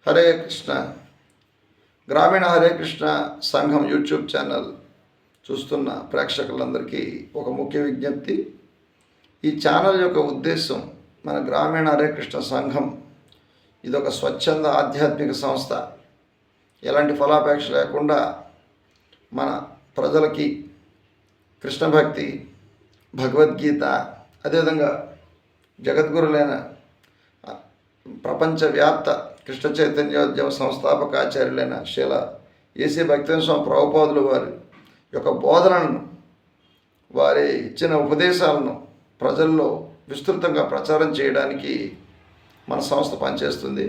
హరే కృష్ణ. గ్రామీణ హరే కృష్ణ సంఘం YouTube channel చూస్తున్న ప్రేక్షకులందరికీ ఒక ముఖ్య విజ్ఞప్తి. ఈ ఛానల్ యొక్క ఉద్దేశం, మన గ్రామీణ హరే కృష్ణ సంఘం ఇదొక స్వచ్ఛంద ఆధ్యాత్మిక సంస్థ. ఎలాంటి ఫలాపేక్ష లేకుండా మన ప్రజలకి కృష్ణ భక్తి, భగవద్గీత, అదేవిధంగా జగద్గురులైన ప్రపంచవ్యాప్త కృష్ణ చైతన్యోద్యమ సంస్థాపక ఆచార్యులైన శ్రీల ఏసీ భక్తివేదాంత స్వామి ప్రభుపాదుల వారి యొక్క బోధనలను, వారి ఇచ్చిన ఉపదేశాలను ప్రజల్లో విస్తృతంగా ప్రచారం చేయడానికి మన సంస్థ పనిచేస్తుంది.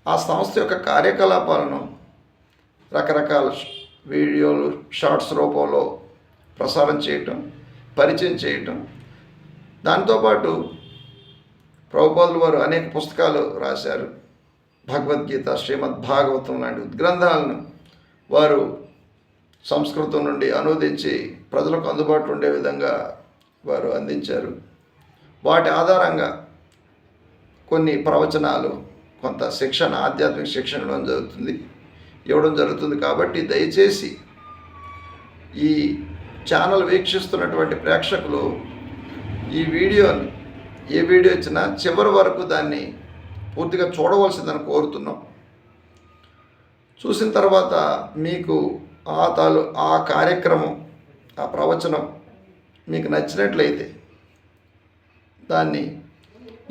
ఆ సంస్థ యొక్క కార్యకలాపాలను రకరకాల వీడియోలు, షార్ట్స్ రూపంలో ప్రసారం చేయటం, పరిచయం చేయటం, దాంతోపాటు ప్రభుపాదుల వారు అనేక పుస్తకాలు రాశారు. భగవద్గీత, శ్రీమద్ భాగవతం లాంటి ఉద్గ్రంథాలను వారు సంస్కృతం నుండి అనువదించి ప్రజలకు అందుబాటులో ఉండే విధంగా వారు అందించారు. వాటి ఆధారంగా కొన్ని ప్రవచనాలు, కొంత శిక్షణ, ఆధ్యాత్మిక శిక్షణ ఇవ్వడం జరుగుతుంది. కాబట్టి దయచేసి ఈ ఛానల్ వీక్షిస్తున్నటువంటి ప్రేక్షకులు ఈ వీడియోని, ఏ వీడియో ఇచ్చినా చివరి వరకు దాన్ని పూర్తిగా చూడవలసిందని కోరుతున్నాం. చూసిన తర్వాత మీకు ఆ కార్యక్రమం, ఆ ప్రవచనం మీకు నచ్చినట్లయితే దాన్ని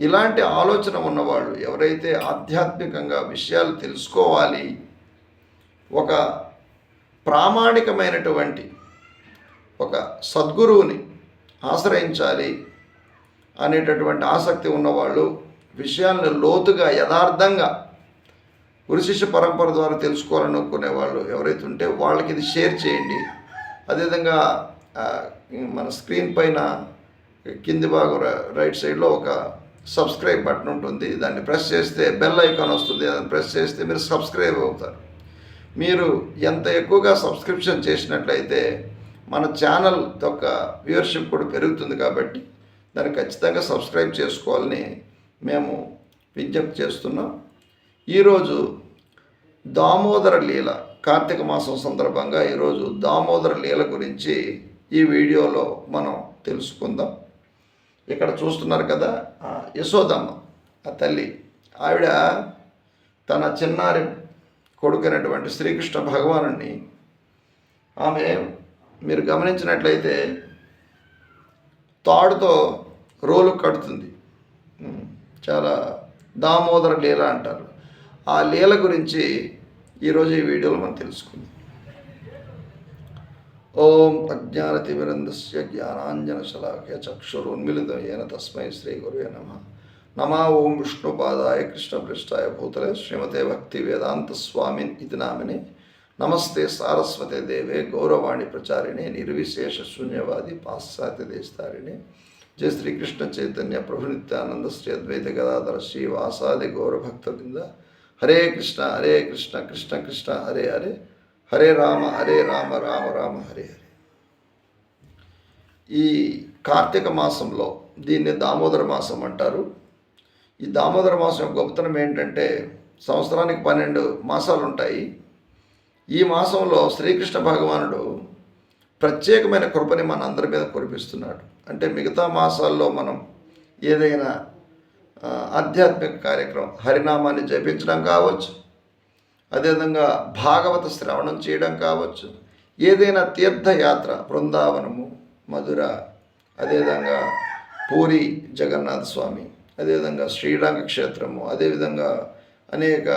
ఇలాంటి ఆలోచన ఉన్నవాళ్ళు, ఎవరైతే ఆధ్యాత్మికంగా విషయాలు తెలుసుకోవాలి, ఒక ప్రామాణికమైనటువంటి ఒక సద్గురువుని ఆశ్రయించాలి అనేటటువంటి ఆసక్తి ఉన్నవాళ్ళు, విషయాలను లోతుగా, యథార్థంగా గురు శిష్య పరంపర ద్వారా తెలుసుకోవాలనుకునే వాళ్ళు ఎవరైతే ఉంటే వాళ్ళకి ఇది షేర్ చేయండి. అదేవిధంగా మన స్క్రీన్ పైన కింది భాగం రైట్ సైడ్లో ఒక సబ్స్క్రైబ్ బటన్ ఉంటుంది. దాన్ని ప్రెస్ చేస్తే బెల్ ఐకాన్ వస్తుంది. దాన్ని ప్రెస్ చేస్తే మీరు సబ్స్క్రైబ్ అవుతారు. మీరు ఎంత ఎక్కువగా సబ్స్క్రిప్షన్ చేసినట్లయితే మన ఛానల్ యొక్క వ్యూవర్షిప్ కూడా పెరుగుతుంది. కాబట్టి దాన్ని ఖచ్చితంగా సబ్స్క్రైబ్ చేసుకోవాలని మేము విజ్ఞప్తి చేస్తున్నాం. ఈరోజు దామోదర లీల, కార్తీక మాసం సందర్భంగా ఈరోజు దామోదర లీల గురించి ఈ వీడియోలో మనం తెలుసుకుందాం. ఇక్కడ చూస్తున్నారు కదా, యశోదమ్మ, ఆ తల్లి, ఆవిడ తన చిన్నారి కొడుకైనటువంటి శ్రీకృష్ణ భగవానుని ఆమె, మీరు గమనించినట్లయితే, తాడుతో రోలు కడుతుంది. చాలా దామోదర లీల అంటారు. ఆ లీల గురించి ఈరోజు ఈ వీడియోలో మనం తెలుసుకుందాం. ఓం అజ్ఞానతిమిరంధస్య జ్ఞానాంజనశలాకయ చక్షురున్మిళితం యేన తస్మై శ్రీ గురువే నమః. నమః. ఓం విష్ణుపాదాయ కృష్ణపృష్ఠాయ భూతలే శ్రీమతే భక్తి వేదాంత స్వామిన్ ఇది నామినే. నమస్తే సారస్వతే దేవే గౌరవాణి ప్రచారిణే నిర్విశేష శూన్యవాది పాశ్చాత్య దేశతారిణే. జయ శ్రీకృష్ణ చైతన్య ప్రభు నిత్యానంద శ్రీ అద్వైత గదాధర శ్రీవాసాది గౌరభక్తవృంద. హరే కృష్ణ హరే కృష్ణ కృష్ణ కృష్ణ హరే హరే, హరే రామ రామ రామ హరే హరే. ఈ కార్తీక మాసంలో దీన్ని దామోదర మాసం అంటారు. ఈ దామోదర మాసం యొక్క గొప్పతనం ఏంటంటే, సంవత్సరానికి 12 మాసాలు ఉంటాయి. ఈ మాసంలో శ్రీకృష్ణ భగవానుడు ప్రత్యేకమైన కృపని మన అందరి మీద కురిపిస్తున్నాడు. అంటే మిగతా మాసాల్లో మనం ఏదైనా ఆధ్యాత్మిక కార్యక్రమం, హరినామాన్ని జపించడం కావచ్చు, అదేవిధంగా భాగవత శ్రవణం చేయడం కావచ్చు, ఏదైనా తీర్థయాత్ర, బృందావనము, మధుర, అదేవిధంగా పూరి జగన్నాథ స్వామి, అదేవిధంగా శ్రీరంగ క్షేత్రము, అదేవిధంగా అనేక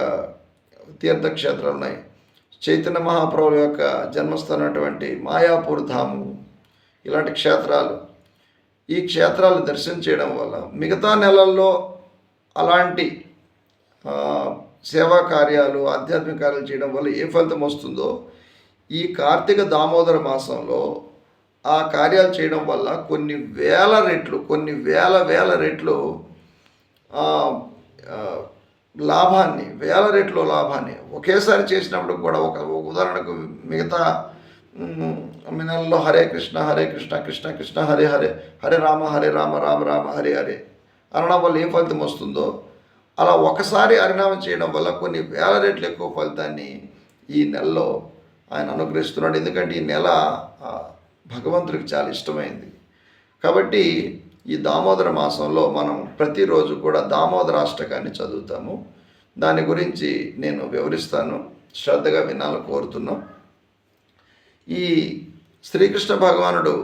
తీర్థక్షేత్రాలు ఉన్నాయి. చైతన్య మహాప్రభుల యొక్క జన్మస్థానటువంటి మాయాపూర్ ధాము, ఇలాంటి క్షేత్రాలు, ఈ క్షేత్రాలు దర్శనం చేయడం వల్ల మిగతా నెలల్లో అలాంటి సేవా కార్యాలు, ఆధ్యాత్మిక కార్యాలు చేయడం వల్ల ఏ ఫలితం వస్తుందో, ఈ కార్తీక దామోదర మాసంలో ఆ కార్యాలు చేయడం వల్ల కొన్ని వేల రెట్లు లాభాన్ని, వేల రెట్లు లాభాన్ని ఒకేసారి చేసినప్పుడు కూడా, ఒక ఉదాహరణకు మిగతా నెలలో హరే కృష్ణ కృష్ణ కృష్ణ హరే హరే, హరే రామ రామ రామ హరే హరే అనడం వల్ల ఏం ఫలితం వస్తుందో, అలా ఒకసారి హరినామం చేయడం వల్ల కొన్ని వేల రెట్లు ఎక్కువ ఫలితాన్ని ఈ నెలలో ఆయన అనుగ్రహిస్తున్నాడు. ఎందుకంటే ఈ నెల భగవంతుడికి చాలా ఇష్టమైంది. కాబట్టి ఈ దామోదర మాసంలో మనం ప్రతిరోజు కూడా దామోదరాష్టకాన్ని చదువుతాము. దాని గురించి నేను వివరిస్తాను, శ్రద్ధగా వినాలని కోరుతున్నాం. ఈ శ్రీకృష్ణ భగవానుడు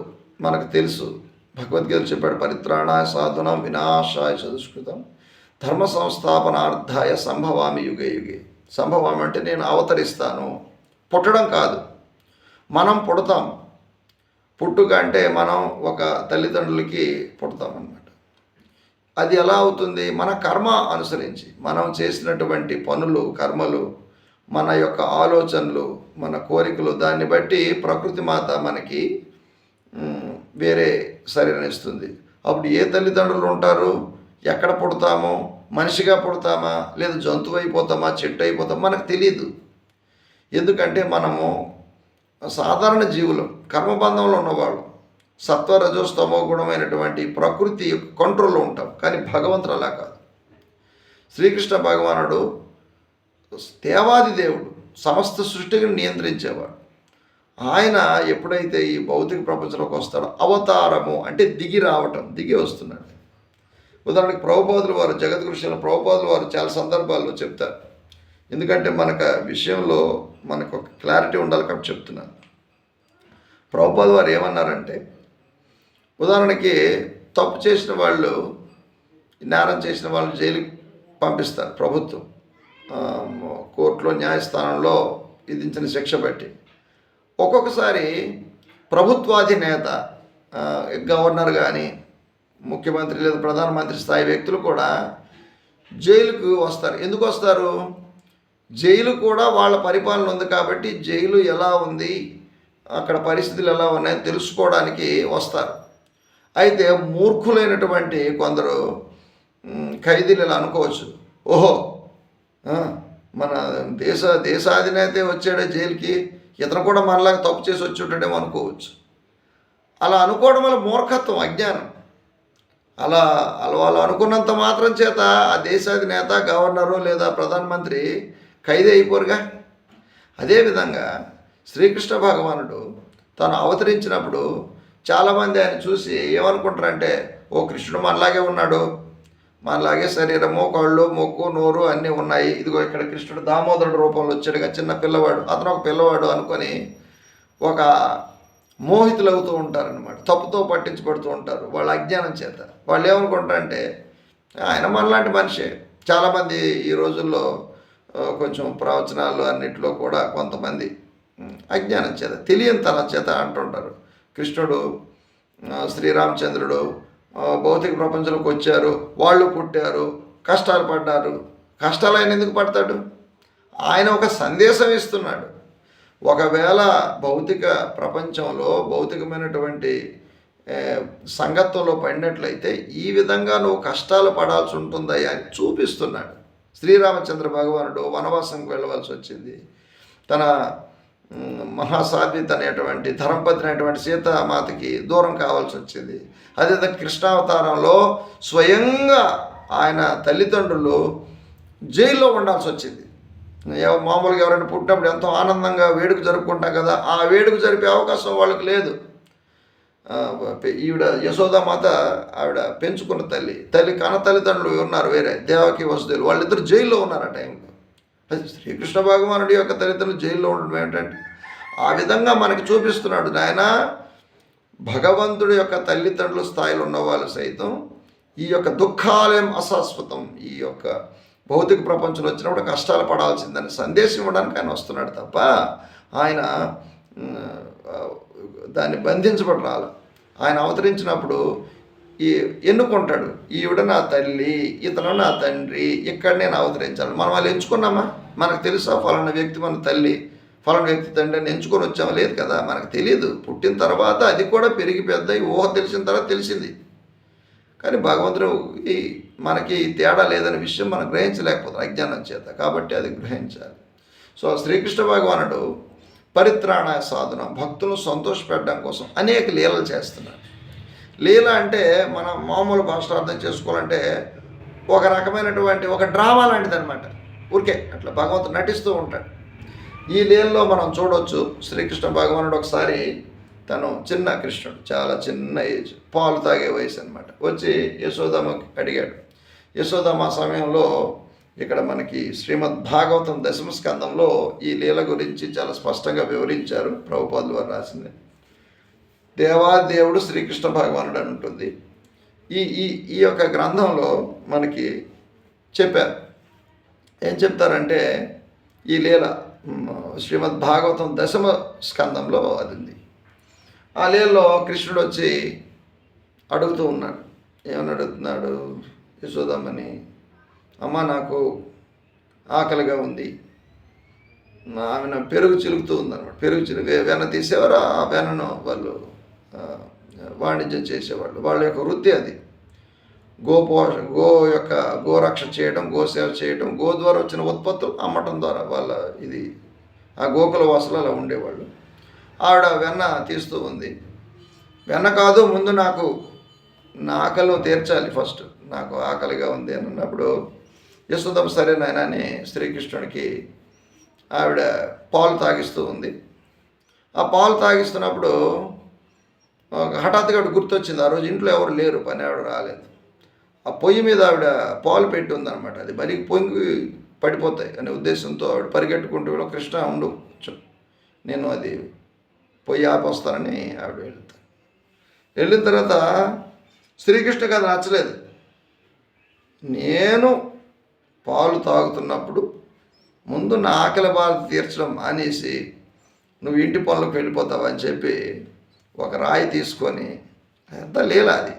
మనకు తెలుసు, భగవద్గీత చెప్పాడు, పరిత్రాణాయ సాధునాం వినాశాయ చదుష్కృతం ధర్మ సంస్థాపనార్థాయ సంభవామి యుగే యుగే. సంభవామి అంటే నేను అవతరిస్తాను, పుట్టడం కాదు, మనం పుడతాం. పుట్టుక అంటే మనం ఒక తల్లిదండ్రులకి పుడతామన్నమాట. అది ఎలా అవుతుంది? మన కర్మ అనుసరించి మనం చేసినటువంటి పనులు, కర్మలు, మన యొక్క ఆలోచనలు, మన కోరికలు, దాన్ని బట్టి ప్రకృతి మాత మనకి వేరే శరీరం ఇస్తుంది. అప్పుడు ఏ తల్లిదండ్రులు ఉంటారు, ఎక్కడ పుడతామో, మనిషిగా పుడతామా లేదా జంతువు అయిపోతామా, చెట్టు అయిపోతామా మనకు తెలియదు. ఎందుకంటే మనము సాధారణ జీవులు, కర్మబంధంలో ఉన్నవాళ్ళు, సత్వ రజోస్తమో గుణమైనటువంటి ప్రకృతి కంట్రోల్లో ఉంటాం. కానీ భగవంతుడు అలా కాదు. శ్రీకృష్ణ భగవానుడు దేవాది దేవుడు, సమస్త సృష్టిని నియంత్రించేవాడు. ఆయన ఎప్పుడైతే ఈ భౌతిక ప్రపంచంలోకి వస్తాడో, అవతారము అంటే దిగి రావటం, దిగి వస్తున్నాడు. ఉదాహరణకి ప్రభుపాదులు వారు, జగద్గురుశైల ప్రభుపాదులు వారు చాలా సందర్భాల్లో చెప్తారు. ఎందుకంటే మనకు విషయంలో మనకు ఒక క్లారిటీ ఉండాలి కాబట్టి చెప్తున్నాను. ప్రభుపాదులు వారు ఏమన్నారంటే, ఉదాహరణకి తప్పు చేసిన వాళ్ళు, నేరం చేసిన వాళ్ళు జైలుకి పంపిస్తారు ప్రభుత్వం, కోర్టులో న్యాయస్థానంలో విధించిన శిక్ష బట్టి. ఒక్కొక్కసారి ప్రభుత్వాధినేత, గవర్నర్ కానీ, ముఖ్యమంత్రి లేదా ప్రధానమంత్రి స్థాయి వ్యక్తులు కూడా జైలుకు వస్తారు. ఎందుకు వస్తారు? జైలు కూడా వాళ్ళ పరిపాలన ఉంది కాబట్టి జైలు ఎలా ఉంది, అక్కడ పరిస్థితులు ఎలా ఉన్నాయని తెలుసుకోవడానికి వస్తారు. అయితే మూర్ఖులైనటువంటి కొందరు ఖైదీలు ఇలా అనుకోవచ్చు, ఓహో మన దేశాధినేతే వచ్చాడే జైలుకి, ఇతను కూడా మనలాగా తప్పు చేసి వచ్చి ఉంటాడేమో అనుకోవచ్చు. అలా అనుకోవడం వల్ల మూర్ఖత్వం, అజ్ఞానం. అలా వాళ్ళు అనుకున్నంత మాత్రం చేత ఆ దేశాధినేత, గవర్నరు లేదా ప్రధానమంత్రి ఖైదీ అయిపోరుగా. అదేవిధంగా శ్రీకృష్ణ భగవానుడు తాను అవతరించినప్పుడు చాలామంది ఆయన చూసి ఏమనుకుంటారంటే, ఓ కృష్ణుడు మనలాగే ఉన్నాడు, మనలాగే శరీరము, కళ్ళు, ముక్కు, నోరు అన్నీ ఉన్నాయి, ఇదిగో ఇక్కడ కృష్ణుడు దామోదరుడు రూపంలో వచ్చాడుగా, చిన్న పిల్లవాడు, అతను ఒక పిల్లవాడు అనుకొని ఒక మోహితులు అవుతూ ఉంటారనమాట. తప్పుతో పట్టించబడుతూ ఉంటారు వాళ్ళ అజ్ఞానం చేత. వాళ్ళు ఏమనుకుంటారంటే ఆయన మనలాంటి మనిషే. చాలామంది ఈ రోజుల్లో కొంచెం ప్రవచనాలు అన్నింటిలో కూడా కొంతమంది అజ్ఞానం చేత, తెలియని తన చేత అంటుంటారు, కృష్ణుడు, శ్రీరామచంద్రుడు భౌతిక ప్రపంచంలోకి వచ్చారు, వాళ్ళు పుట్టారు, కష్టాలు పడ్డారు. కష్టాలు ఆయన ఎందుకు పడతాడు? ఆయన ఒక సందేశం ఇస్తున్నాడు. ఒకవేళ భౌతిక ప్రపంచంలో భౌతికమైనటువంటి సంగత్వంలో పడినట్లయితే ఈ విధంగా నువ్వు కష్టాలు పడాల్సి ఉంటుందయ్యా అని చూపిస్తున్నాడు. శ్రీరామచంద్ర భగవానుడు వనవాసంకి వెళ్ళవలసి వచ్చింది. తన మహాసాధ్విత అనేటువంటి ధర్మపత్ని అనేటువంటి సీతామాతకి దూరం కావాల్సి వచ్చింది. అదే కృష్ణావతారంలో స్వయంగా ఆయన తల్లిదండ్రులు జైల్లో ఉండాల్సి వచ్చింది. మామూలుగా ఎవరైనా పుట్టినప్పుడు ఎంతో ఆనందంగా వేడుక జరుపుకుంటాం కదా, ఆ వేడుక జరిపే అవకాశం వాళ్ళకి లేదు. ఈవిడ యశోదామాత, ఆవిడ పెంచుకున్న తల్లి కన్న తల్లిదండ్రులు ఉన్నారు వేరే, దేవకి వసుదేవులు, వాళ్ళిద్దరు జైల్లో ఉన్నారు ఆ టైంలో. శ్రీకృష్ణ భగవానుడి యొక్క తల్లిదండ్రులు జైల్లో ఉండడం ఏమిటంటే ఆ విధంగా మనకి చూపిస్తున్నాడు. నాయన, భగవంతుడి యొక్క తల్లిదండ్రుల స్థాయిలో ఉన్నవాళ్ళు సైతం ఈ యొక్క దుఃఖాలయం అశాశ్వతం, ఈ యొక్క భౌతిక ప్రపంచంలో వచ్చినప్పుడు కష్టాలు పడాల్సిందని సందేశం ఇవ్వడానికి ఆయన వస్తున్నాడు తప్ప ఆయన దాన్ని బంధించబడి రాలి. ఆయన అవతరించినప్పుడు ఎన్నుకుంటాడు, ఈవిడ నా తల్లి, ఇతను నా తండ్రి, ఇక్కడ నేను అవతరించాలి. మనం వాళ్ళు ఎంచుకున్నామా? మనకు తెలుసా ఫలానా వ్యక్తి మన తల్లి, ఫలానా వ్యక్తి తండ్రి అని ఎంచుకొని వచ్చామా? లేదు కదా, మనకు తెలియదు. పుట్టిన తర్వాత అది కూడా పెరిగి పెద్ద ఊహ తెలిసిన తర్వాత తెలిసింది. కానీ భగవంతుడు మనకి తేడా లేదనే విషయం మనం గ్రహించలేకపోతాం అజ్ఞానం చేత. కాబట్టి అది గ్రహించాలి. సో శ్రీకృష్ణ భగవానుడు పరిత్రాణాయ సాధన, భక్తులను సంతోషపెట్టడం కోసం అనేక లీలలు చేస్తున్నాడు. లీల అంటే మనం మామూలు భాషలో అర్థం చేసుకోవాలంటే ఒక రకమైనటువంటి ఒక డ్రామా లాంటిది అనమాట. ఊరికే అట్లా భగవంతుడు నటిస్తూ ఉంటాడు. ఈ లీలలో మనం చూడవచ్చు, శ్రీకృష్ణ భగవానుడు ఒకసారి తను చిన్న కృష్ణుడు, చాలా చిన్న ఏజ్, పాలు తాగే వయసు అనమాట, వచ్చి యశోదమ్మకి అడిగాడు. యశోదమ్మ సమయంలో ఇక్కడ మనకి శ్రీమద్ భాగవతం 10వ స్కందంలో ఈ లీల గురించి చాలా స్పష్టంగా వివరించారు. ప్రభుపాదులు వారు రాసింది. దేవాదేవుడు శ్రీకృష్ణ భగవానుడు అని ఉంటుంది. ఈ ఈ ఈ యొక్క గ్రంథంలో మనకి చెప్పారు. ఏం చెప్తారంటే ఈ లీల శ్రీమద్ భాగవతం 10వ స్కందంలో అది ఉంది. ఆ లీలలో కృష్ణుడు వచ్చి అడుగుతూ ఉన్నాడు. ఏమని అడుగుతున్నాడు? యశోదమ్మని, అమ్మ నాకు ఆకలిగా ఉంది. ఆమె పెరుగు చిలుకుతూ ఉందన్నమాట. పెరుగు చిలుగు వెన్న తీసేవారు. ఆ వెన్నను వాళ్ళు వాణిజ్యం చేసేవాళ్ళు. వాళ్ళ యొక్క వృత్తి అది. గోరక్ష చేయడం, గోసేవ చేయడం, గో ద్వారా వచ్చిన ఉత్పత్తులు అమ్మటం ద్వారా వాళ్ళ ఇది ఆ గోకుల వాసులు అలా ఉండేవాళ్ళు. ఆవిడ వెన్న తీస్తూ ఉంది. వెన్న కాదు, ముందు నాకు నా ఆకలిని తీర్చాలి, ఫస్ట్ నాకు ఆకలిగా ఉంది అని అన్నప్పుడు యశోదమ్మ సరే నాయన అని శ్రీకృష్ణుడికి ఆవిడ పాలు తాగిస్తూ ఉంది. ఆ పాలు తాగిస్తున్నప్పుడు హఠాత్తుగా గుర్తొచ్చింది. ఆ రోజు ఇంట్లో ఎవరు లేరు, పని ఆవిడ రాలేదు. ఆ పొయ్యి మీద ఆవిడ పాలు పెట్టి ఉందన్నమాట. అది మరి పొంగి పడిపోతాయి అనే ఉద్దేశంతో ఆవిడ పరిగెట్టుకుంటూ కృష్ణ ఉండు, నేను అది పొయ్యి ఆపొస్తానని ఆవిడ వెళ్తాను. వెళ్ళిన తర్వాత శ్రీకృష్ణకి అది నచ్చలేదు. నేను పాలు తాగుతున్నప్పుడు ముందు నా ఆకలి బాధ తీర్చడం మానేసి నువ్వు ఇంటి పనులకు వెళ్ళిపోతావా అని చెప్పి ఒక రాయి తీసుకొని, ఎంత లీల అది,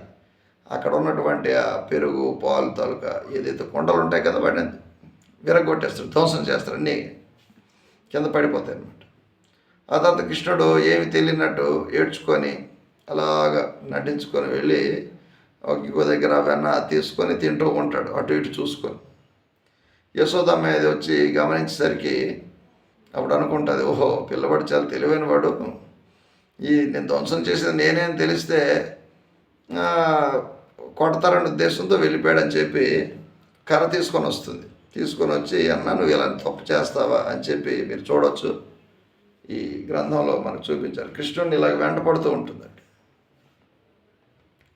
అక్కడ ఉన్నటువంటి ఆ పెరుగు పాలు తాలూకా ఏదైతే కొండలు ఉంటాయి కదా వాటిని విరగొట్టేస్తారు, ధ్వంసం చేస్తారు, అన్నీ కింద పడిపోతాయి అన్నమాట. ఆ తర్వాత కృష్ణుడు ఏమి తెలియనట్టు ఏడ్చుకొని అలాగా నటించుకొని వెళ్ళి ఇంకో దగ్గర వెన్న తీసుకొని తింటూ ఉంటాడు, అటు ఇటు చూసుకొని. యశోదమ్మ మీద వచ్చి గమనించేసరికి అప్పుడు అనుకుంటుంది, ఓహో పిల్లవాడు చాలా తెలివైన వాడు, నేను ధ్వంసం చేసేది నేనేం తెలిస్తే కొడతారనే ఉద్దేశంతో వెళ్ళిపోయాడని చెప్పి కర్ర తీసుకొని వస్తుంది. తీసుకొని వచ్చి అన్న నువ్వు ఇలా తప్పు చేస్తావా అని చెప్పి మీరు చూడవచ్చు. ఈ గ్రంథంలో మనకు చూపించారు. కృష్ణుడిని ఇలాగ వెంట పడుతూ ఉంటుందండి.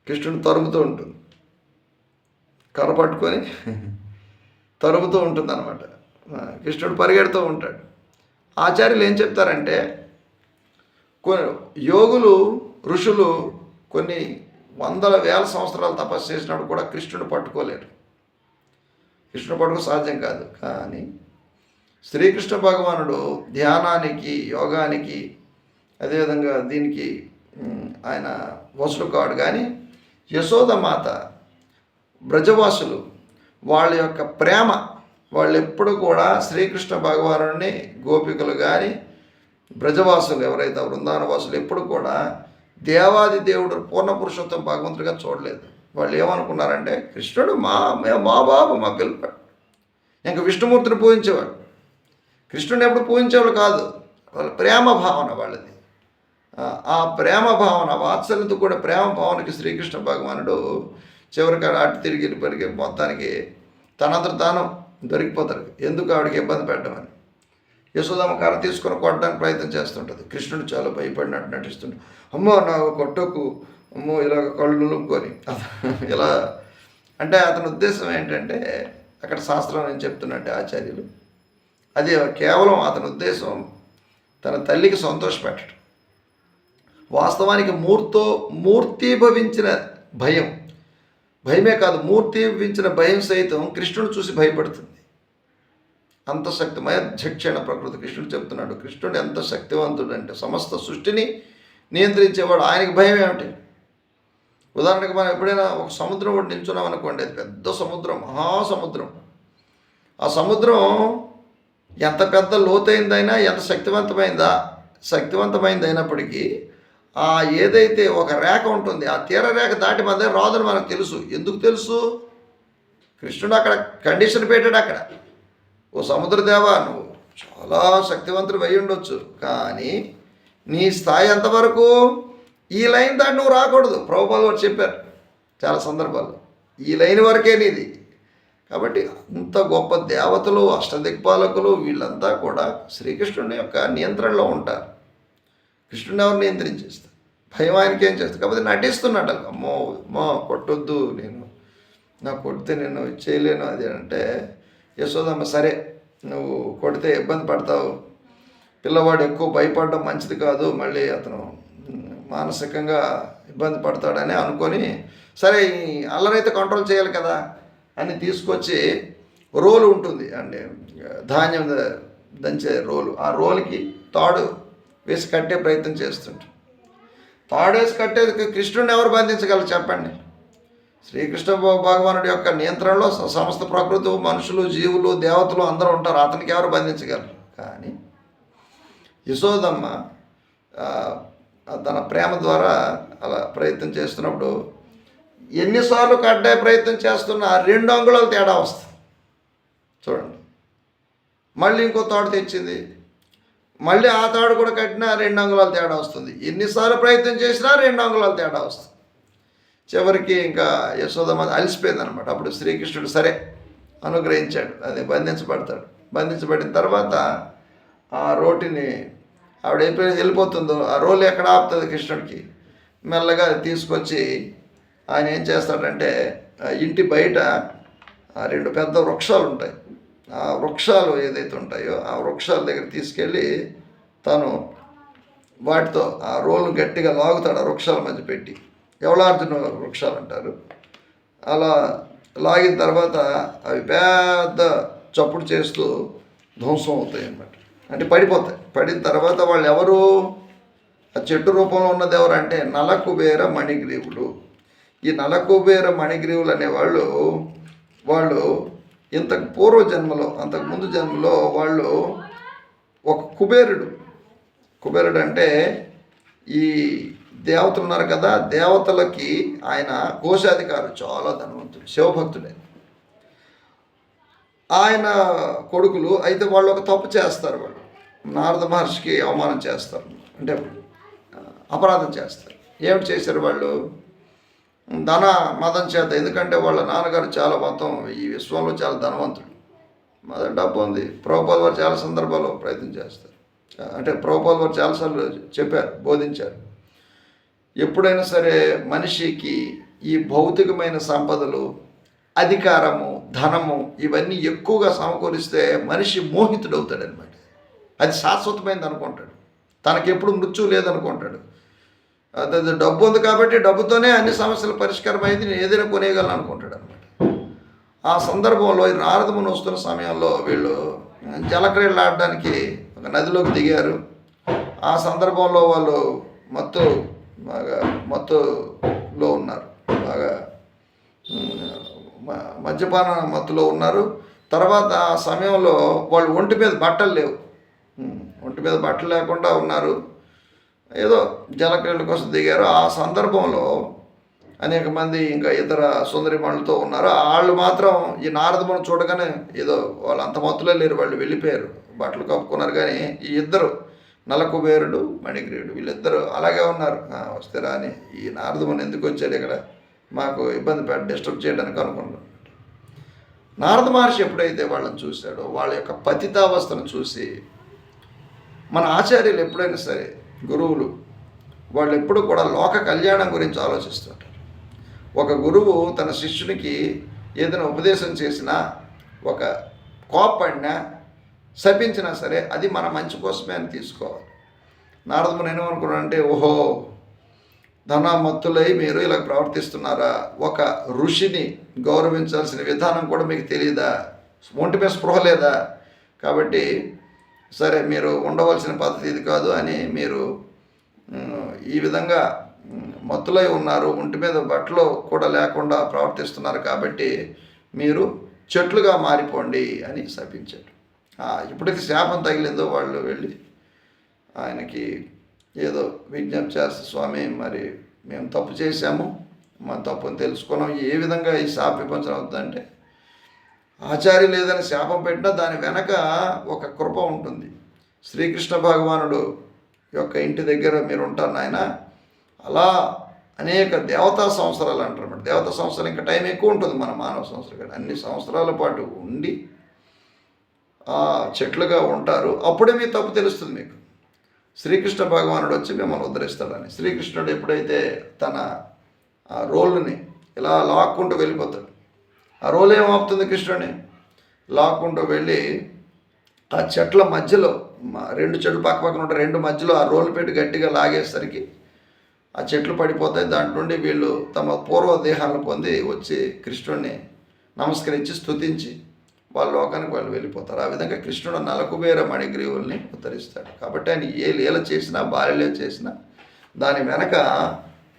కృష్ణుడిని తరుముతూ ఉంటుంది, కర్ర పట్టుకొని తరుముతూ ఉంటుంది అనమాట. కృష్ణుడు పరిగెడుతూ ఉంటాడు. ఆచార్యులు ఏం చెప్తారంటే, యోగులు ఋషులు కొన్ని వందల వేల సంవత్సరాలు తపస్సు చేసినప్పుడు కూడా కృష్ణుడు పట్టుకోలేరు. కృష్ణుడు పట్టుకో సాధ్యం కాదు. కానీ శ్రీకృష్ణ భగవానుడు ధ్యానానికి, యోగానికి, అదేవిధంగా దీనికి ఆయన వసుడు కాడు. కానీ యశోదమాత, బ్రజవాసులు వాళ్ళ యొక్క ప్రేమ, వాళ్ళు ఎప్పుడు కూడా శ్రీకృష్ణ భగవానుడిని, గోపికలు కానీ బ్రజవాసులు ఎవరైతే బృందావనవాసులు ఎప్పుడు కూడా దేవాది దేవుడు పూర్ణ పురుషోత్తం భగవంతుడిగా చూడలేదు. వాళ్ళు ఏమనుకున్నారంటే కృష్ణుడు మా బాబు, మా పిల్లవాడు. ఇంకా విష్ణుమూర్తిని పూజించేవాడు, కృష్ణుడిని ఎప్పుడు పూజించేవాళ్ళు కాదు. వాళ్ళ ప్రేమ భావన వాళ్ళది. ఆ ప్రేమ భావన, వాత్సల్యంతో కూడా ప్రేమ భావనకి శ్రీకృష్ణ భగవానుడు చివరికి అటు తిరిగి పరిగి మొత్తానికి తనంతట తాను దొరికిపోతాడు. ఎందుకు ఆవిడకి ఇబ్బంది పెట్టమని. యశోదమ్మ కర్ర తీసుకొని కొట్టడానికి ప్రయత్నం చేస్తుంటుంది. కృష్ణుడు చాలా భయపడినట్టు నటిస్తుంటాడు. అమ్మో నా కొట్టకు, అమ్మో ఇలాగ కళ్ళు నొప్పుకొని ఇలా అంటే అతని ఉద్దేశం ఏంటంటే, అక్కడ శాస్త్రం ఏం చెప్తున్నట్టే ఆచార్యులు, అది కేవలం అతని ఉద్దేశం తన తల్లికి సంతోషపెట్టడం. వాస్తవానికి మూర్తీభవించిన భయమే కాదు, మూర్తీభవించిన భయం సైతం కృష్ణుడు చూసి భయపడుతుంది. అంత శక్తిమయధ్యక్షణ ప్రకృతి. కృష్ణుడు చెప్తున్నాడు, కృష్ణుడు ఎంత శక్తివంతుడు అంటే సమస్త సృష్టిని నియంత్రించేవాడు. ఆయనకి భయం ఏమిటి? ఉదాహరణకు మనం ఎప్పుడైనా ఒక సముద్రం ఒకటి నిల్చున్నాం అనుకోండి, అది పెద్ద సముద్రం, మహాసముద్రం. ఆ సముద్రం ఎంత పెద్ద లోతైందైనా, ఎంత శక్తివంతమైంది అయినప్పటికీ ఆ ఏదైతే ఒక రేఖ ఉంటుంది, ఆ తీర రేఖ దాటి మన దగ్గర రాదని మనకు తెలుసు. ఎందుకు తెలుసు? కృష్ణుడు అక్కడ కండిషన్ పెట్టాడు. అక్కడ ఓ సముద్రదేవా, నువ్వు చాలా శక్తివంతుడు అయి ఉండొచ్చు, కానీ నీ స్థాయి ఎంతవరకు, ఈ లైన్ దాటి నువ్వు రాకూడదు. ప్రభుపాదులు వారు చెప్పారు చాలా సందర్భాల్లో, ఈ లైన్ వరకే నీది, కాబట్టి అంత గొప్ప దేవతలు, అష్టదిక్పాలకులు వీళ్ళంతా కూడా శ్రీకృష్ణుని యొక్క నియంత్రణలో ఉంటారు. కృష్ణుని ఎవరు నియంత్రించేస్తారు? భయం ఆయనకి ఏం చేస్తారు? కాకపోతే నటిస్తున్నాడు. అమ్మో అమ్మో కొట్టొద్దు, నాకు కొడితే నేను చేయలేను అది అంటే, యశోదమ్మ సరే నువ్వు కొడితే ఇబ్బంది పడతావు, పిల్లవాడు ఎక్కువ భయపడడం మంచిది కాదు, మళ్ళీ అతను మానసికంగా ఇబ్బంది పడతాడని అనుకొని, సరే ఈ అల్లరైతే కంట్రోల్ చేయాలి కదా అని తీసుకొచ్చి రోలు ఉంటుంది అండి, ధాన్యం దంచే రోలు, ఆ రోలుకి తాడు వేసి కట్టే ప్రయత్నం చేస్తుంటాడు. తాడేసి కట్టేది కృష్ణుడిని ఎవరు బంధించగలరు చెప్పండి? శ్రీకృష్ణ భగవానుడి యొక్క నియంత్రణలో సమస్త ప్రకృతి, మనుషులు, జీవులు, దేవతలు అందరూ ఉంటారు. అతనికి ఎవరు బంధించగలరు? కానీ యశోదమ్మ తన ప్రేమ ద్వారా అలా ప్రయత్నం చేస్తున్నప్పుడు ఎన్నిసార్లు కట్టే ప్రయత్నం చేస్తున్నా 2 అంగుళాలు తేడా వస్తుంది. చూడండి, మళ్ళీ ఇంకో తాడు తెచ్చింది, మళ్ళీ ఆ తాడు కూడా కట్టినా 2 అంగుళాలు తేడా వస్తుంది. ఎన్నిసార్లు ప్రయత్నం చేసినా 2 అంగుళాలు తేడా వస్తుంది. చివరికి ఇంకా యశోదమ్మ అలసిపోయింది అనమాట. అప్పుడు శ్రీకృష్ణుడు సరే అనుగ్రహించాడు, అది బంధించబడతాడు. బంధించబడిన తర్వాత ఆ రోటిని ఆవిడ ఎప్పుడైతే వెళ్ళిపోతుందో ఆ రోలు ఎక్కడ ఆపుతుంది కృష్ణుడికి, మెల్లగా తీసుకొచ్చి ఆయన ఏం చేస్తాడంటే ఇంటి బయట 2 పెద్ద వృక్షాలు ఉంటాయి, ఆ వృక్షాలు ఏదైతే ఉంటాయో ఆ వృక్షాల దగ్గర తీసుకెళ్ళి తను వాటితో ఆ రోలును గట్టిగా లాగుతాడు. ఆ వృక్షాల మధ్య పెట్టి, ఎవలార్జున వృక్షాలు అంటారు. అలా లాగిన తర్వాత అవి పెద్ద చప్పుడు చేస్తూ ధ్వంసం అవుతాయి అన్నమాట, అంటే పడిపోతాయి. పడిన తర్వాత వాళ్ళు ఎవరు, ఆ చెట్టు రూపంలో ఉన్నది ఎవరు అంటే నలకుబేర మణిగ్రీవులు. ఈ నలకుబేర మణిగ్రీవులు అనేవాళ్ళు వాళ్ళు ఇంతకు పూర్వజన్మలో, అంతకు ముందు జన్మలో వాళ్ళు ఒక కుబేరుడు అంటే ఈ దేవతలు ఉన్నారు కదా, దేవతలకి ఆయన కోశాధికారి, చాలా ధనవంతుడు, శివభక్తుడే. ఆయన కొడుకులు అయితే వాళ్ళు ఒక తప్పు చేస్తారు, వాళ్ళు నారద మహర్షికి అవమానం చేస్తారు, అంటే అపరాధం చేస్తారు. ఏమిటి చేశారు వాళ్ళు? ధన మదం చేత, ఎందుకంటే వాళ్ళ నాన్నగారు చాలా మొత్తం ఈ విశ్వంలో చాలా ధనవంతుడు, డబ్బు ఉంది. ప్రభుపాద వారు చాలా సందర్భాల్లో ప్రయత్నం చేస్తారు, అంటే ప్రభుపాద వారు చాలాసార్లు చెప్పారు, బోధించారు. ఎప్పుడైనా సరే మనిషికి ఈ భౌతికమైన సంపదలు, అధికారము, ధనము ఇవన్నీ ఎక్కువగా సమకూరిస్తే మనిషి మోహితుడవుతాడనమాట. అది శాశ్వతమైనది అనుకుంటాడు, తనకెప్పుడు మృత్యు లేదనుకుంటాడు. అదే డబ్బు ఉంది కాబట్టి డబ్బుతోనే అన్ని సమస్యలు పరిష్కారం అయింది, నేను ఏదైనా కొనేయగలను అనుకుంటాడు అనమాట. ఆ సందర్భంలో ఈ నారదముని వస్తున్న సమయంలో వీళ్ళు జలక్రీడలు ఆడడానికి ఒక నదిలోకి దిగారు. ఆ సందర్భంలో వాళ్ళు బాగా మత్తులో ఉన్నారు, బాగా మద్యపాన మత్తులో ఉన్నారు. తర్వాత ఆ సమయంలో వాళ్ళు ఒంటి మీద బట్టలు లేవు, ఒంటి మీద బట్టలు లేకుండా ఉన్నారు, ఏదో జలక్రీడల కోసం దిగారు. ఆ సందర్భంలో అనేక మంది ఇంకా ఇతర సుందరిమణులతో ఉన్నారు. వాళ్ళు మాత్రం ఈ నారదముని చూడగానే ఏదో వాళ్ళు అంత మత్తులో లేరు, వాళ్ళు వెళ్ళిపోయారు, బట్టలు కప్పుకున్నారు. కానీ ఈ ఇద్దరు, నలకుబేరుడు, మణిగ్రీవుడు, వీళ్ళిద్దరూ అలాగే ఉన్నారు. వస్తే రాని, ఈ నారదముని ఎందుకు వచ్చాడు ఇక్కడ, మాకు ఇబ్బంది డిస్టర్బ్ చేయడానికి అనుకున్నాడు. నారద మహర్షి ఎప్పుడైతే వాళ్ళని చూశాడో, వాళ్ళ యొక్క పతితావస్థను చూసి, మన ఆచార్యులు ఎప్పుడైనా సరే, గురువులు, వాళ్ళు ఎప్పుడు కూడా లోక కళ్యాణం గురించి ఆలోచిస్తుంటారు. ఒక గురువు తన శిష్యునికి ఏదైనా ఉపదేశం చేసినా, ఒక కోప్పడినా, శపించినా సరే అది మన మంచి కోసమే అని తీసుకోవాలి. నారదముని ఏమనుకున్నాడంటే, ఓహో ధనమత్తులై మీరు ఇలా ప్రవర్తిస్తున్నారా, ఒక ఋషిని గౌరవించాల్సిన విధానం కూడా మీకు తెలియదా, ఒంటి మీద స్పృహ లేదా, కాబట్టి సరే మీరు ఉండవలసిన పద్ధతి ఇది కాదు అని మీరు ఈ విధంగా మత్తులై ఉన్నారు, ఒంటి మీద బట్టలు కూడా లేకుండా ప్రవర్తిస్తున్నారు, కాబట్టి మీరు చెట్లుగా మారిపోండి అని శపించాడు. ఎప్పుడైతే శాపం తగిలిందో వాళ్ళు వెళ్ళి ఆయనకి ఏదో విజ్ఞప్తి చేస్తే, స్వామి మరి మేము తప్పు చేశాము, మా తప్పుని తెలుసుకున్నాం, ఏ విధంగా ఈ శాప విమోచన అవుతుందంటే, ఆచార్యులు ఏదైనా శాపం పెట్టినా దాని వెనక ఒక కృప ఉంటుంది. శ్రీకృష్ణ భగవానుడు యొక్క ఇంటి దగ్గర మీరు ఉంటారు నాయన, అలా అనేక దేవతా సంవత్సరాలు అంటారు అన్నమాట. దేవతా సంవత్సరాలు ఇంకా టైం ఎక్కువ ఉంటుంది మన మానవ సంవత్సరం కంటే. అన్ని సంవత్సరాల పాటు ఉండి చెట్లుగా ఉంటారు. అప్పుడే మీ తప్పు తెలుస్తుంది మీకు. శ్రీకృష్ణ భగవానుడు వచ్చి మిమ్మల్ని ఉద్ధరిస్తాడని. శ్రీకృష్ణుడు ఎప్పుడైతే తన ఆ రోల్ని ఇలా లాక్కుంటూ వెళ్ళిపోతాడు, ఆ రోల్ ఏమవుతుంది? కృష్ణుడిని లాక్కుంటూ వెళ్ళి ఆ చెట్ల మధ్యలో, రెండు చెట్లు పక్క పక్కన ఉంటాయి, రెండు మధ్యలో ఆ రోల్ పెట్టి గట్టిగా లాగేసరికి ఆ చెట్లు పడిపోతాయి. దాంట్లో నుండి వీళ్ళు తమ పూర్వ దేహాలను పొంది వచ్చి కృష్ణుడిని నమస్కరించి స్తుతించి వాళ్ళ లోకానికి వాళ్ళు వెళ్ళిపోతారు. ఆ విధంగా కృష్ణుడు నలకుబేర మణిగ్రీవుల్ని ఉత్తరిస్తాడు. కాబట్టి ఆయన ఏ లీల చేసినా, బాల్యలీల చేసినా దాని వెనక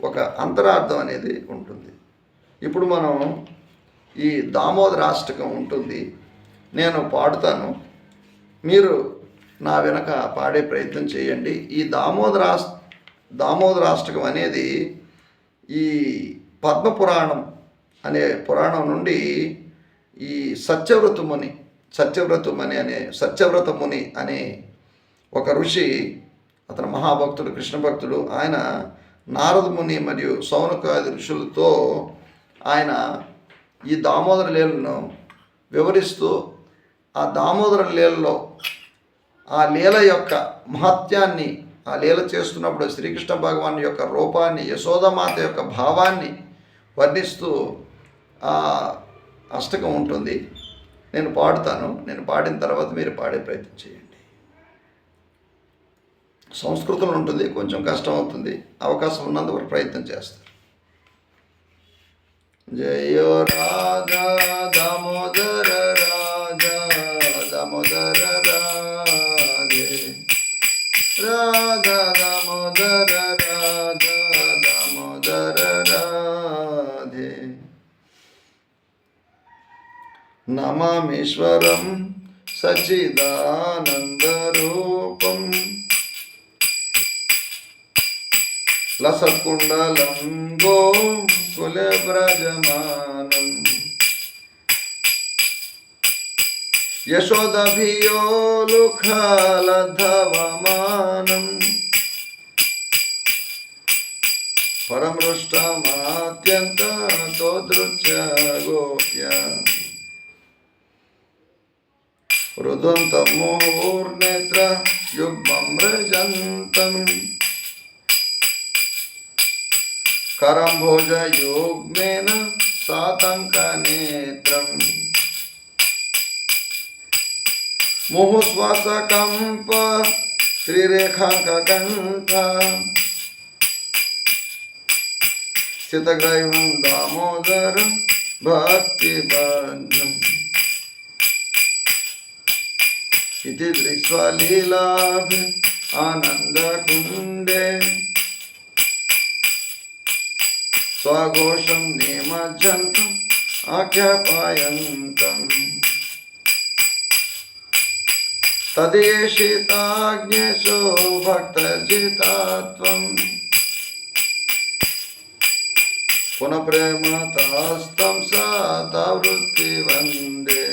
ఒక అంతరార్థం అనేది ఉంటుంది. ఇప్పుడు మనం ఈ దామోదరాష్టకం ఉంటుంది, నేను పాడుతాను, మీరు నా వెనక పాడే ప్రయత్నం చేయండి. ఈ దామోదరాష్టకం అనేది ఈ పద్మపురాణం అనే పురాణం నుండి ఈ సత్యవ్రత ముని అనే ఒక ఋషి, అతను మహాభక్తుడు, కృష్ణ భక్తుడు. ఆయన నారద ముని మరియు సౌనకాది ఋషులతో ఆయన ఈ దామోదర లీలను వివరిస్తూ ఆ దామోదర లీలలో ఆ లీల యొక్క మహత్యాన్ని, ఆ లీల చేస్తున్నప్పుడు శ్రీకృష్ణ భగవాన్ యొక్క రూపాన్ని, యశోదమాత యొక్క భావాన్ని వర్ణిస్తూ ఆ అష్టకం ఉంటుంది. నేను పాడుతాను, నేను పాడిన తర్వాత మీరు పాడే ప్రయత్నం చేయండి. సంస్కృతంలో ఉంటుంది, కొంచెం కష్టం అవుతుంది, అవకాశం ఉన్నందువరకు ప్రయత్నం చేస్తారు. జయో రాధా దామోదర రాధా దామోదర రాధే రాధా దామోదర రాధా దామోదర రాధే నమామీశ్వరం సచ్చిదానందరూపం లసత్కుండలం గోకులవ్రజమానం యశోదభియోలుఖలధవమానం పరమృష్టమాత్యంతో దృశ్య గోప్య రుదంతం ముహూర్నేత్ర యుగ్మం వ్రజంతం కరంభోజయుగ్మేన సాతంకనేత్రం ముహుశ్వాసకంప త్రిరేఖాంకకంఠ స్థితగ్రైవం దామోదర భక్తిబద్ధం इति दृष्ट्वा लीलाभि आनन्दकुण्डे स्वघोषं निमज्जन्तम् आख्यापयन्तम् तदेशिताज्ञेषु भक्तजितात्वम् पुनः प्रेमतास्तं सतावृत्ति वन्दे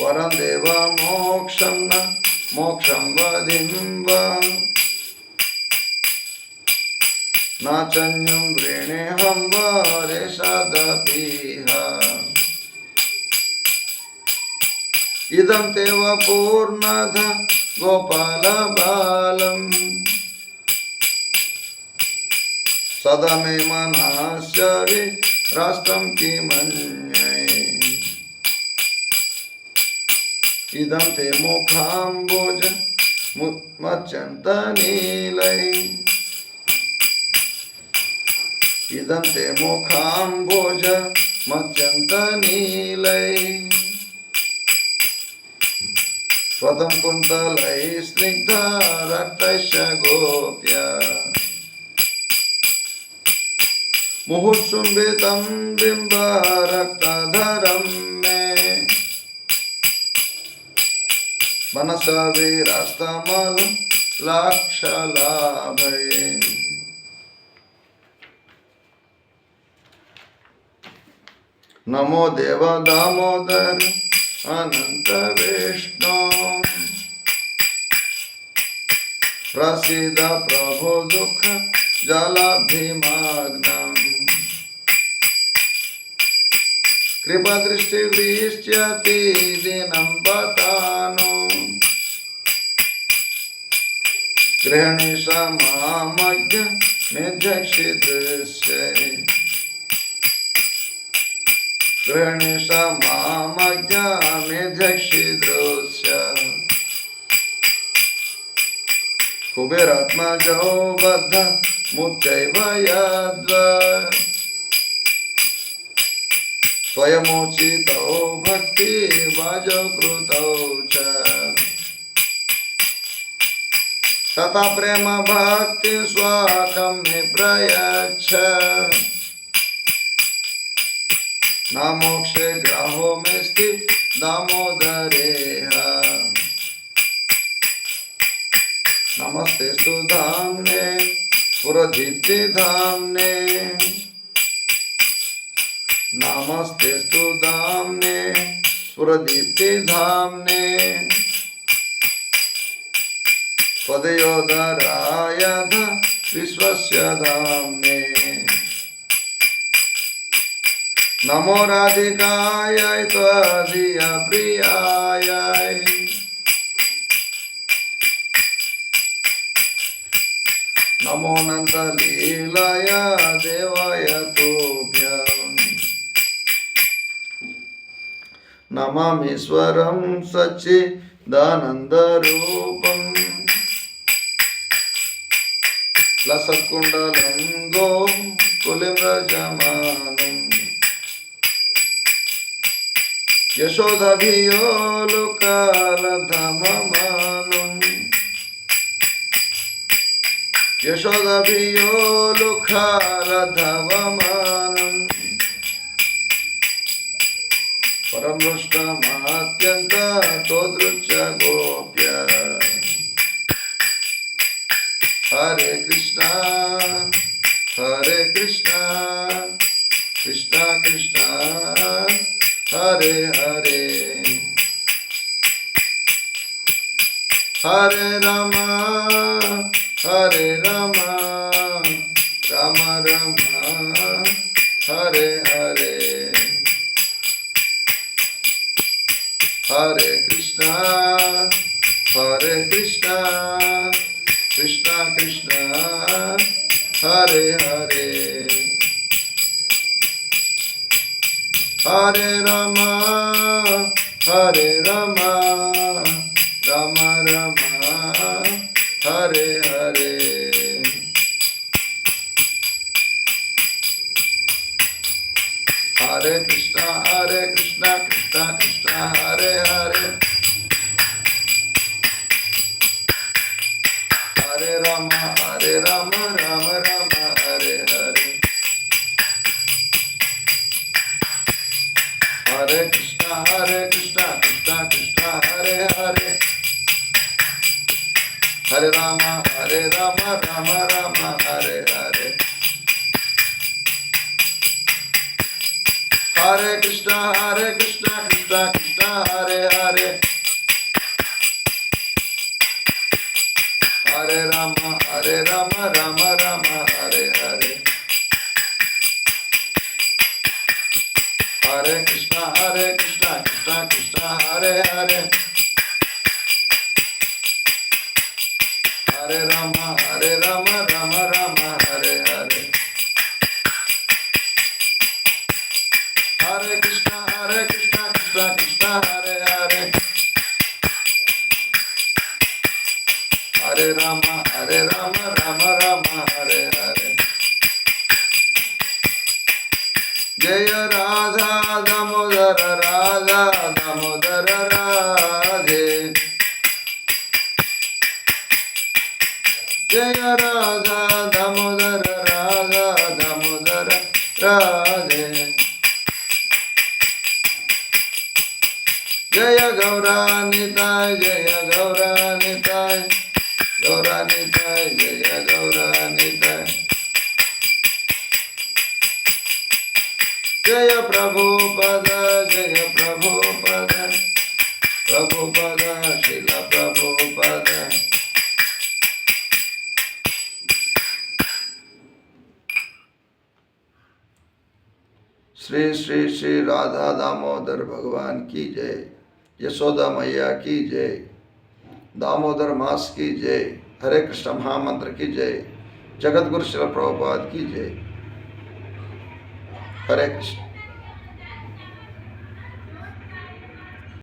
वरं देव मोक्षं न मोक्षं वदिं वा नाचन्यं वृणेऽहं वरेषदपीह इदं ते वपूर्णध गोपालबालम् सदा मे मनस्य विरास्तं किमन्ये इदं ते मुखाम्बोज मच्चन्तनीलै इदं ते मुखाम्बोज मच्चन्तनीलै स्वतं कुन्तलै स्निग्धा रक्तश्च गोप्य मुहुर्शुम्बितं बिम्बरक्तधरं मे मनसा विरास्तमलं लाक्षलाभये नमो देव दामोदर अनंत विष्णु प्रसीद प्रभो दुःख जलाब्धिमग्नम् कृपादृष्टि वृष्ट्यति दिनं बतानो गृहणीश मामज्ञ मेध्यक्षिदृश्य गृहणीश मामज्ञ मेध्यक्षिदृश्य कुबेरात्मजो बद्ध मुच्चैव यद्वत् स्वयमुचितो भक्ति वाजो कृतौ च तथा प्रेम भक्ति स्वाकं मे प्रयच्छ न मोक्षे ग्रहो मेस्ति दामोदरेह नमस्ते धाम्ने पुरधिति धाम्ने नमस्ते धाम्ने पुरदीप्ति धाम्ने पदयोदराय विश्वस्य धाम्ने नमो राधिकाय त्वदीय प्रियाय नमो नन्दलीलाय देवाय तुभ्यम् नमामीश्वरं सच्चिदानन्दरूपम् लसत्कुण्डलं गोकुलव्रजमानम् यशोदभियोलुकालधममानम् यशोदभियोलुकालधममानम् परमृष्टमात्यन्त तोदृच्य गोप्य हरे कृष्णा कृष्णा कृष्णा हरे हरे हरे राम राम राम हरे हरे हरे कृष्णा कृष्णा कृष्णा हरे हरे हरे राम राम राम हरे हरे हरे कृष्णा कृष्णा कृष्णा हरे हरे हरे राम राम राम हरे हरे हरे कृष्णा कृष्णा कृष्णा हरे हरे हरे राम राम राम हरे हरे हरे कृष्णा कृष्णा कृष्णा हरे हरे हरे राम राम राम हरे हरे हरे कृष्णा कृष्णा हरे हरे हरे राम राम राम हरे हरे हरे कृष्णा कृष्णा हरे हरे हरे राम राम हरे हरे जय राधा दामोदर राधे जय राधा दामोदर राधे जय गौरानिताय जय गौरानिताय जय गौरानिताय जय प्रभुपद शिल प्रभुपद श्री श्री राधा दामोदर भगवान की जय, यशोदा मैया की जय, दामोदर मास की जय, हरे कृष्ण महामंत्र की जय, जगत गुरु श्रील प्रभुपाद की जय। हरे कृष्ण।